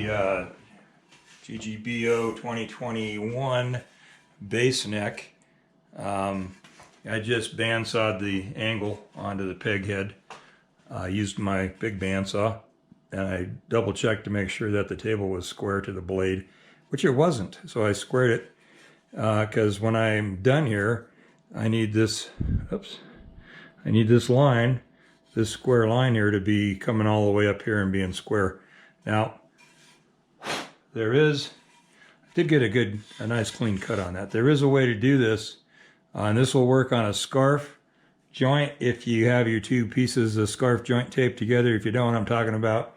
the GGBO 2021 base neck. I just bandsawed the angle onto the peg head. I used my big bandsaw and I double checked to make sure that the table was square to the blade, which it wasn't. So I squared it because when I'm done here, I need this, I need this line, this square line here to be coming all the way up here and being square. Now, there is, I did get a nice clean cut on that. There is a way to do this, and this will work on a scarf joint if you have your two pieces of scarf joint taped together. If you don't know what I'm talking about,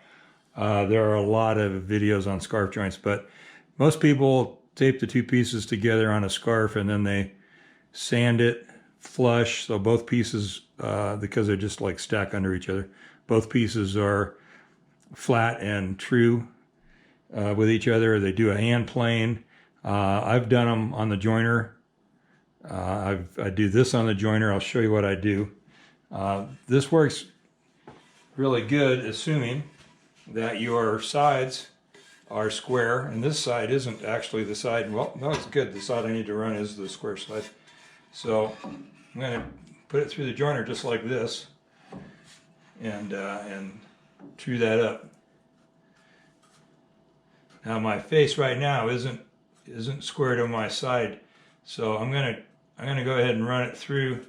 there are a lot of videos on scarf joints, but most people tape the two pieces together on a scarf and then they sand it flush, so both pieces, because they're just like stacked under each other, both pieces are flat and true with each other. They do a hand plane. I've done them on the joiner. I do this on the joiner. I'll show you what I do. This works really good, assuming that your sides are square, and this side isn't actually the side. Well, no, it's good. The side I need to run is the square side. So I'm going to put it through the joiner just like this, and true that up. Now my face right now isn't square to my side, so I'm gonna go ahead and run it through.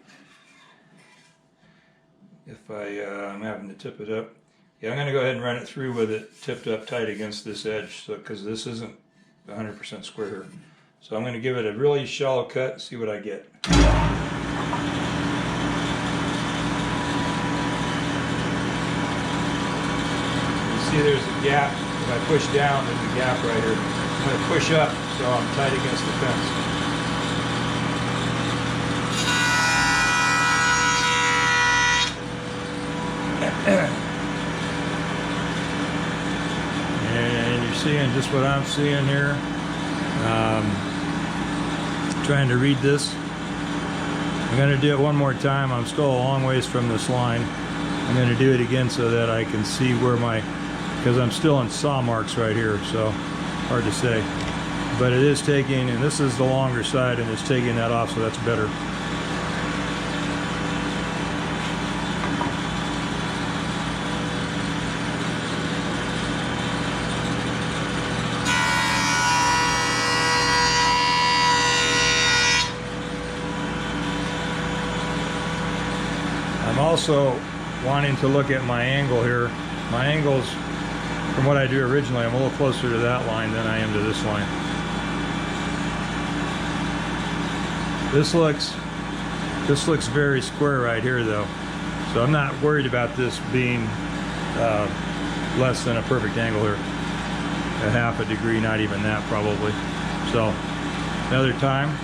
If I'm having to tip it up, yeah, I'm gonna go ahead and run it through with it tipped up tight against this edge, so because this isn't 100% square here. So I'm gonna give it a really shallow cut and see what I get. You see, there's a gap. If I push down, there's a gap right here. I'm going to push up so I'm tight against the fence. And you're seeing just what I'm seeing here. Trying to read this. I'm going to do it one more time. I'm still a long ways from this line. I'm going to do it again so that I can see where because I'm still in saw marks right here, so hard to say. But it is taking, and this is the longer side, and it's taking that off, so that's better. I'm also wanting to look at my angle here. My angle's, from what I do originally, I'm a little closer to that line than I am to this line. This looks very square right here though. So I'm not worried about this being less than a perfect angle here. A half a degree, not even that probably. So another time.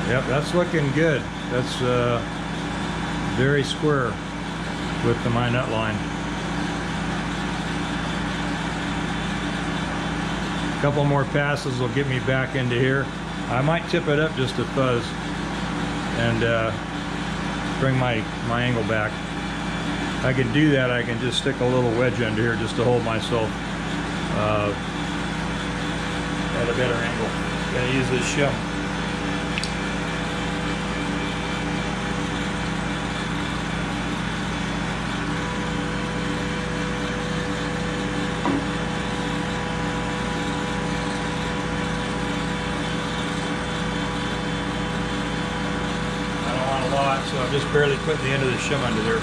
Yep, that's looking good. That's very square with my nut line. A couple more passes will get me back into here. I might tip it up just a fuzz and bring my angle back. If I can do that, I can just stick a little wedge under here just to hold myself at a better angle. Gotta use this shim. So I'm just barely putting the end of the shim under there.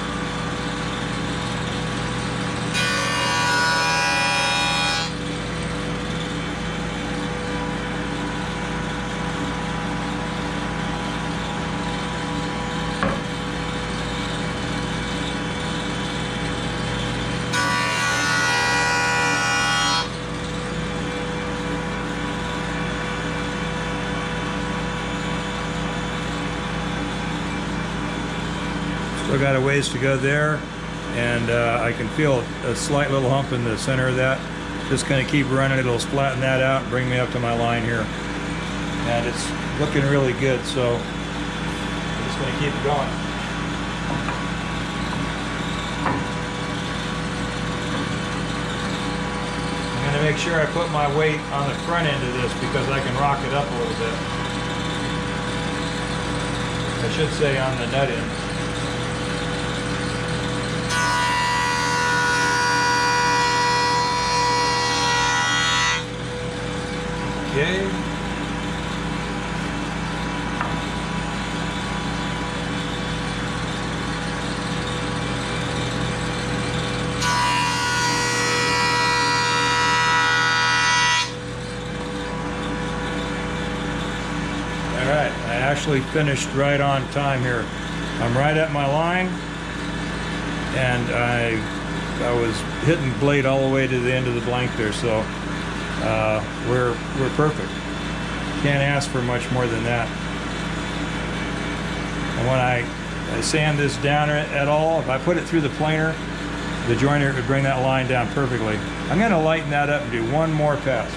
Still got a ways to go there. and I can feel a slight little hump in the center of that. Just kind of keep running, it'll flatten that out and bring me up to my line here. And it's looking really good, so I'm just going to keep it going. I'm going to make sure I put my weight on the front end of this because I can rock it up a little bit. I should say on the nut end. Okay. Alright, I actually finished right on time here. I'm right at my line, and I was hitting blade all the way to the end of the blank there, so we're perfect. Can't ask for much more than that. And when I sand this down at all, if I put it through the planer, the joiner would bring that line down perfectly. I'm going to lighten that up and do one more pass.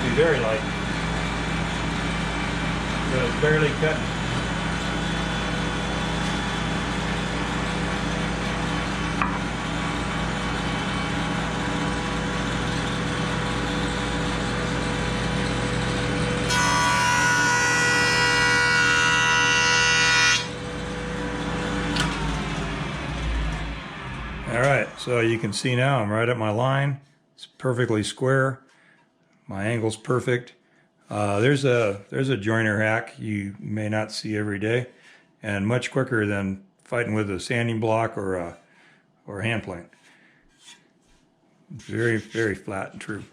Be very light. So it's barely cutting. Alright, so you can see now I'm right at my line. It's perfectly square. My angle's perfect. There's a joiner hack you may not see every day, and much quicker than fighting with a sanding block or a hand plane. Very, very flat and true.